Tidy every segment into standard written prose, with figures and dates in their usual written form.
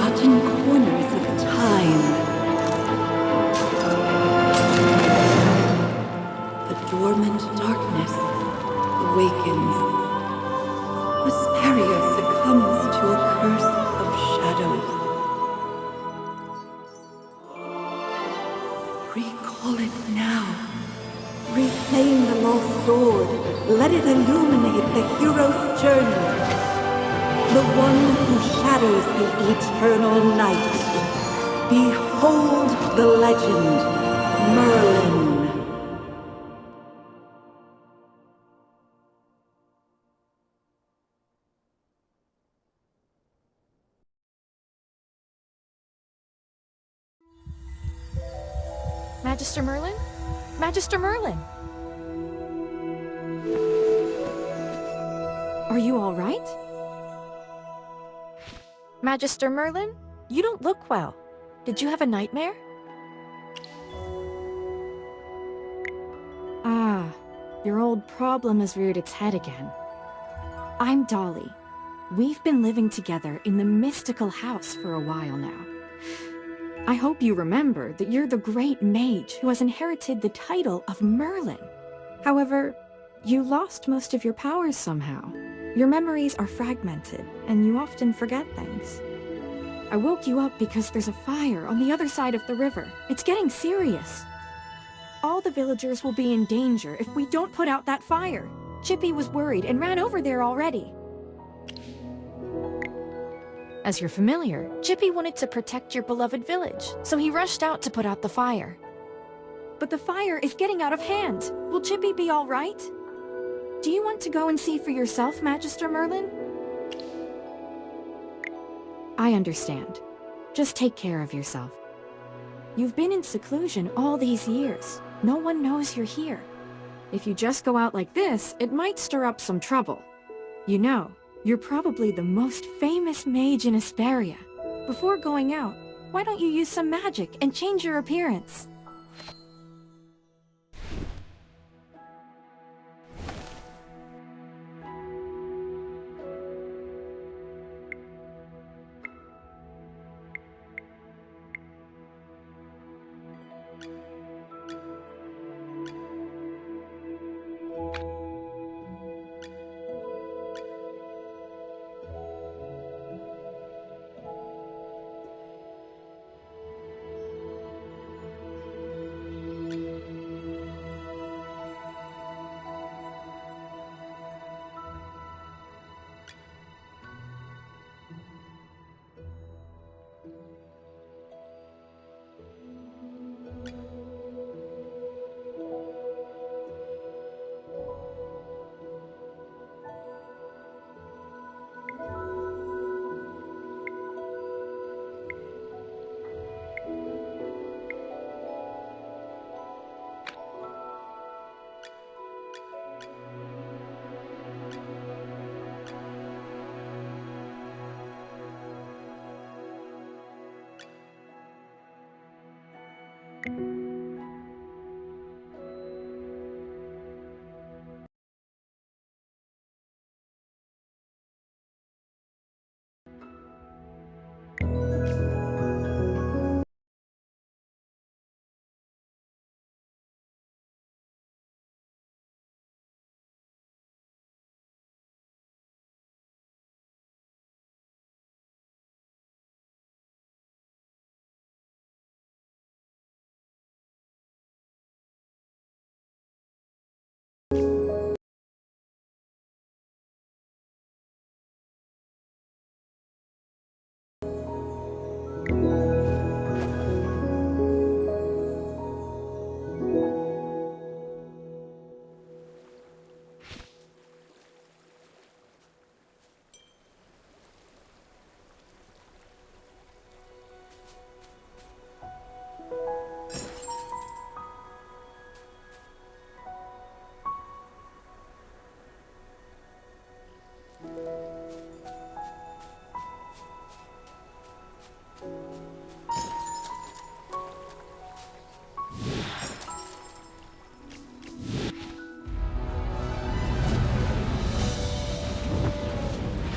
forgotten corners of time. The dormant darkness awakens. Vesperia succumbs to a curse of shadows. Recall it now. Reclaim the lost sword. Let it illuminate the hero's journey. The one who shatters the eternal night. Behold the legend, Merlin. Magister Merlin? Magister Merlin! Are you all right? Magister Merlin? You don't look well. Did you have a nightmare? Ah, your old problem has reared its head again. I'm Dolly. We've been living together in the mystical house for a while now. I hope you remember that you're the great mage who has inherited the title of Merlin. However, you lost most of your powers somehow. Your memories are fragmented, and you often forget things. I woke you up because there's a fire on the other side of the river. It's getting serious. All the villagers will be in danger if we don't put out that fire. Chippy was worried and ran over there already. As your familiar, Chippy wanted to protect your beloved village, so he rushed out to put out the fire. But the fire is getting out of hand. Will Chippy be all right? Do you want to go and see for yourself, Magister Merlin? I understand. Just take care of yourself. You've been in seclusion all these years. No one knows you're here. If you just go out like this, it might stir up some trouble. You know, you're probably the most famous mage in Vesperia. Before going out, why don't you use some magic and change your appearance?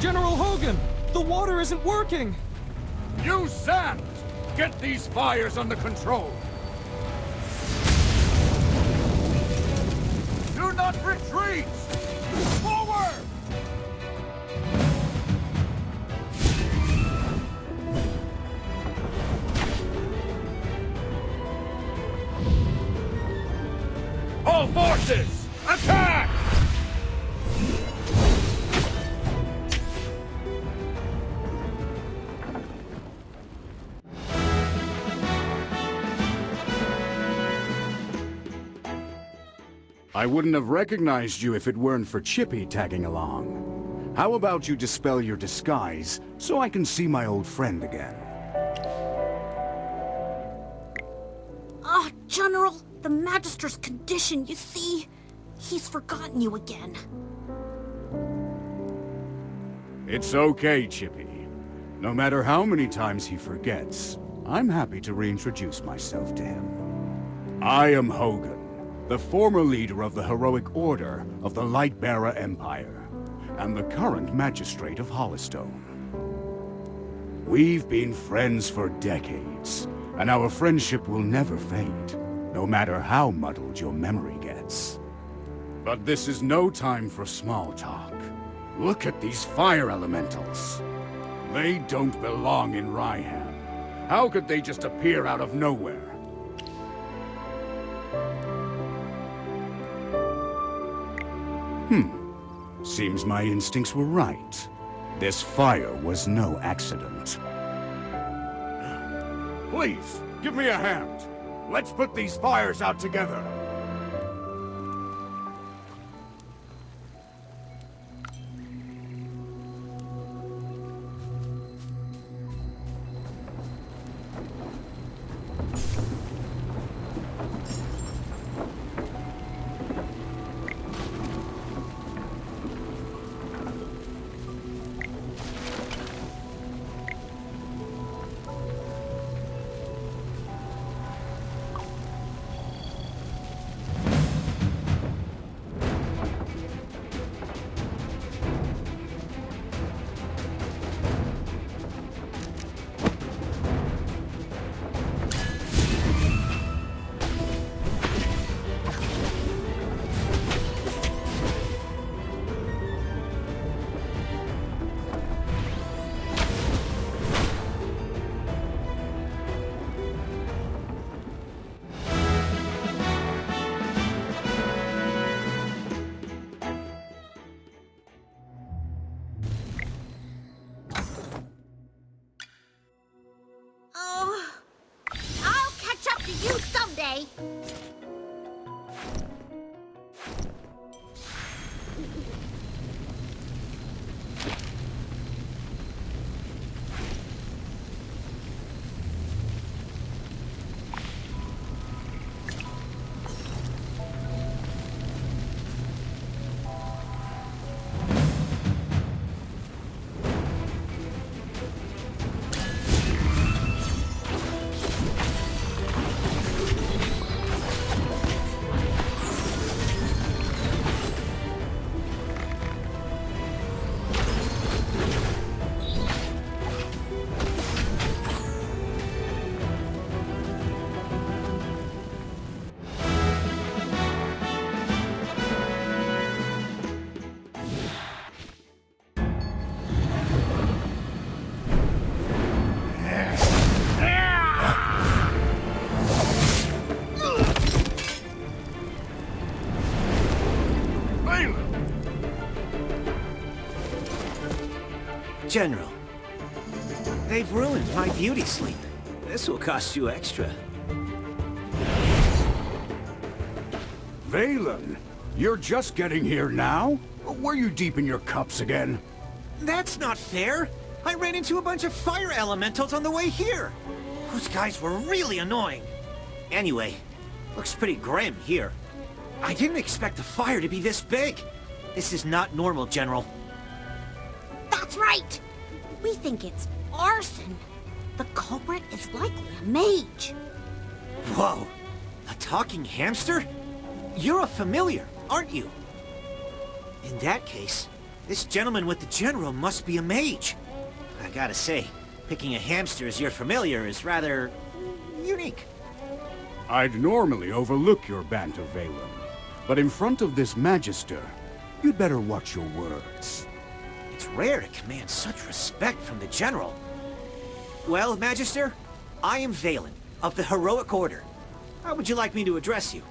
General Hogan! The water isn't working! Use sand! Get these fires under control! Do not retreat! Forward! All forces, attack! I wouldn't have recognized you if it weren't for Chippy tagging along. How about you dispel your disguise so I can see my old friend again? Ah, General, the Magister's condition, you see. He's forgotten you again. It's okay, Chippy. No matter how many times he forgets, I'm happy to reintroduce myself to him. I am Hogan, the former leader of the heroic order of the Lightbearer Empire, and the current magistrate of Hollystone. We've been friends for decades, and our friendship will never fade, no matter how muddled your memory gets. But this is no time for small talk. Look at these fire elementals. They don't belong in Rhyham. How could they just appear out of nowhere? Seems my instincts were right. This fire was no accident. Please, give me a hand. Let's put these fires out together. I'll catch up to you someday. General, they've ruined my beauty sleep. This will cost you extra. Valen, you're just getting here now? Were you deep in your cups again? That's not fair! I ran into a bunch of fire elementals on the way here! Those guys were really annoying. Anyway, looks pretty grim here. I didn't expect the fire to be this big. This is not normal, General. That's right. We think it's arson. The culprit is likely a mage. Whoa! A talking hamster? You're a familiar, aren't you? In that case, this gentleman with the general must be a mage. I gotta say, Picking a hamster as your familiar is rather... unique. I'd normally overlook your banter, Valen, but in front of this Magister, you'd better watch your words. It's rare to command such respect from the General. Well, Magister, I am Valen, of the Heroic Order. How would you like me to address you?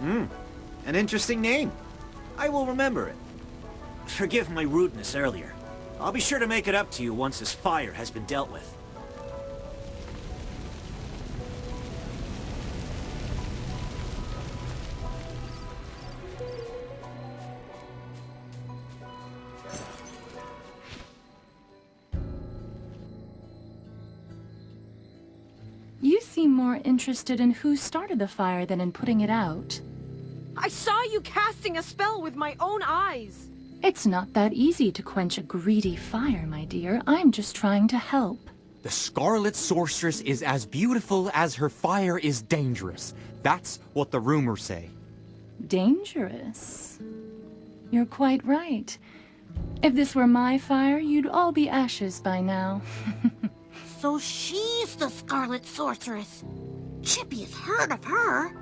An interesting name. I will remember it. Forgive my rudeness earlier. I'll be sure to make it up to you once this fire has been dealt with. You seem more interested in who started the fire than in putting it out. I saw you casting a spell with my own eyes. It's not that easy to quench a greedy fire, my dear. I'm just trying to help. The Scarlet Sorceress is as beautiful as her fire is dangerous. That's what the rumors say. Dangerous? You're quite right. If this were my fire, you'd all be ashes by now. So she's the Scarlet Sorceress. Chippy has heard of her.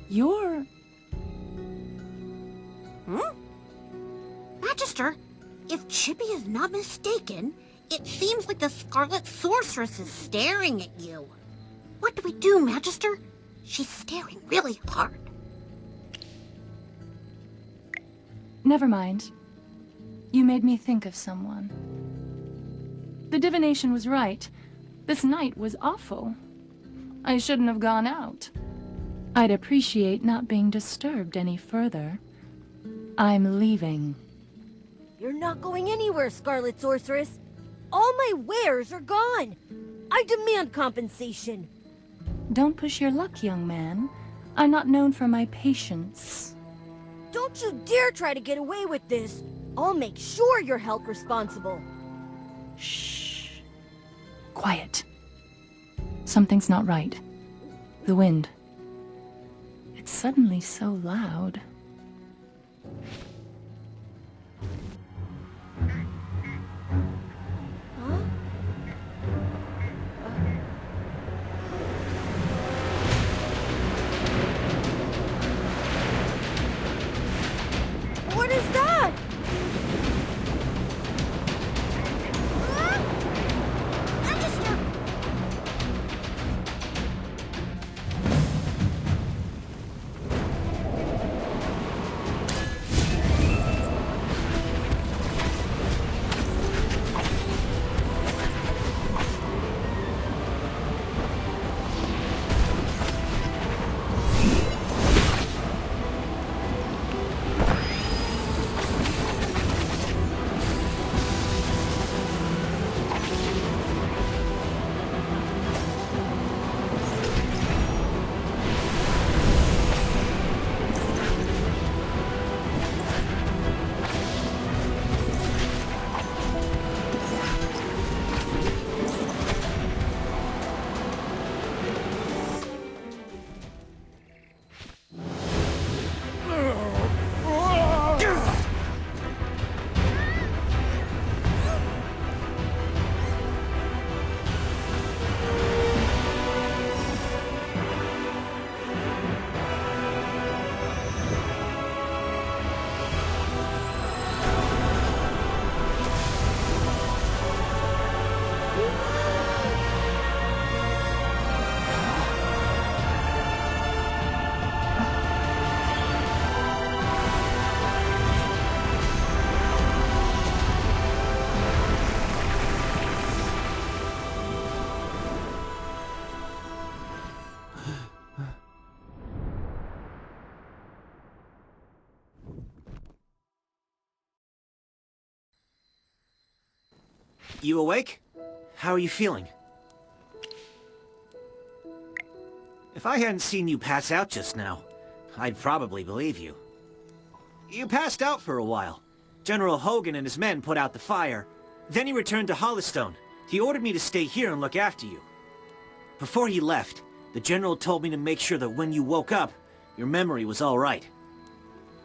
You're... Magister, if Chippy is not mistaken, it seems like the Scarlet Sorceress is staring at you. What do we do, Magister? She's staring really hard. Never mind. You made me think of someone. The divination was right. This night was awful. I shouldn't have gone out. I'd appreciate not being disturbed any further. I'm leaving. You're not going anywhere, Scarlet Sorceress. All my wares are gone. I demand compensation. Don't push your luck, young man. I'm not known for my patience. Don't you dare try to get away with this. I'll make sure you're held responsible. Shh. Quiet. Something's not right. The wind. It's suddenly so loud. What is that? Magister! You awake? How are you feeling? If I hadn't seen you pass out just now, I'd probably believe you. You passed out for a while. General Hogan and his men put out the fire. Then he returned to Hollystone. He ordered me to stay here and look after you. Before he left, the General told me to make sure that when you woke up, your memory was all right.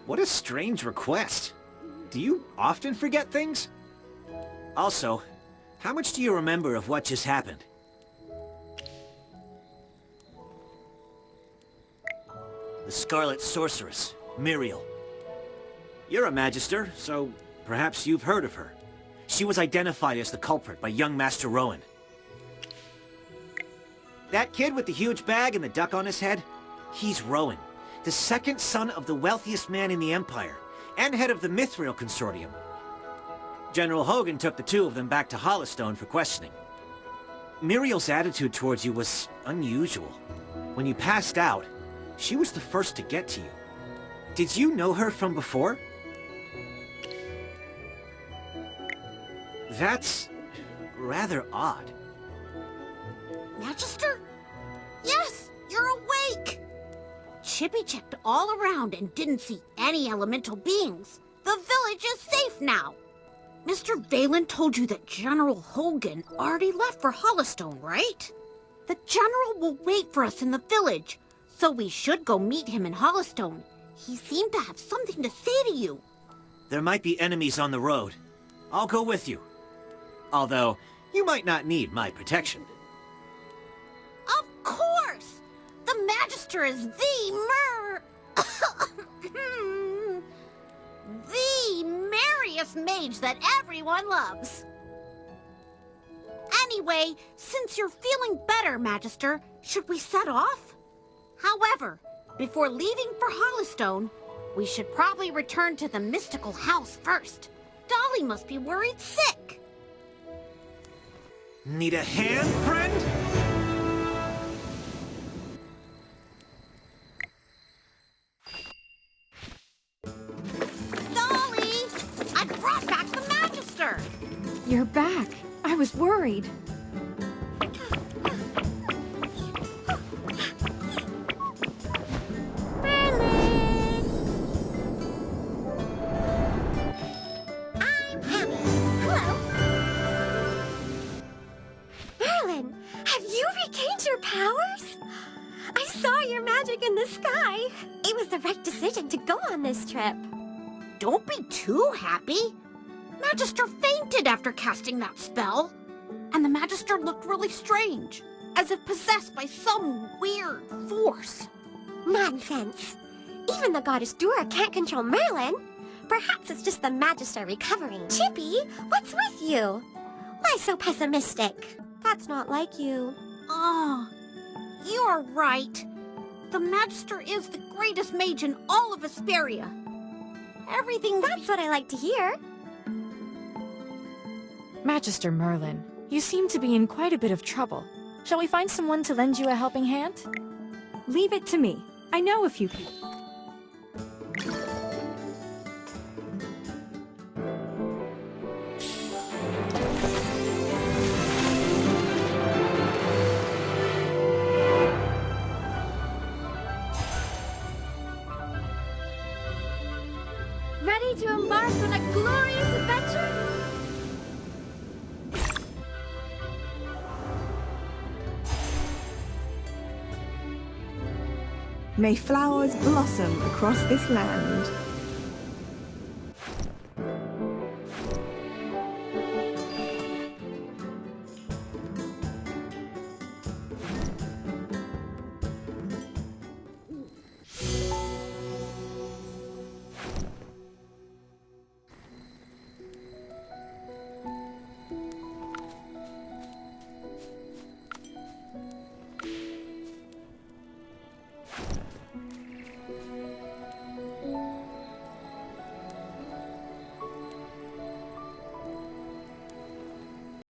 What a strange request. Do you often forget things? Also, how much do you remember of what just happened? The Scarlet Sorceress, Muriel. You're a Magister, so perhaps you've heard of her. She was identified as the culprit by young Master Rowan. That kid with the huge bag and the duck on his head? He's Rowan, the second son of the wealthiest man in the Empire, and head of the Mithril Consortium. General Hogan took the two of them back to Hollowstone for questioning. Muriel's attitude towards you was unusual. When you passed out, she was the first to get to you. Did you know her from before? That's rather odd. Magister? Yes, you're awake! Chippy checked all around and didn't see any elemental beings. The village is safe now. Mr. Valen told you that General Hogan already left for Hollowstone, right? The General will wait for us in the village, so we should go meet him in Hollowstone. He seemed to have something to say to you. There might be enemies on the road. I'll go with you. Although, you might not need my protection. Of course! The Magister is the merriest mage that everyone loves. Anyway, since you're feeling better, Magister, should we set off? However, before leaving for Hollowstone, we should probably return to the mystical house first. Dolly must be worried sick. Need a hand, friend? Dolly! I brought back the Magister! You're back. I was worried. Merlin, have you regained your powers? I saw your magic in the sky. It was the right decision to go on this trip. Don't be too happy. Magister fainted after casting that spell. And the Magister looked really strange, as if possessed by some weird force. Nonsense. Even the goddess Dura can't control Merlin. Perhaps it's just the Magister recovering. Chippy, what's with you? Why so pessimistic? That's not like you. Ah, you're right. The Magister is the greatest mage in all of Vesperia. Everything... That's what I like to hear. Magister Merlin, you seem to be in quite a bit of trouble. Shall we find someone to lend you a helping hand? Leave it to me. I know a few people. Ready to embark on a glorious adventure? May flowers blossom across this land.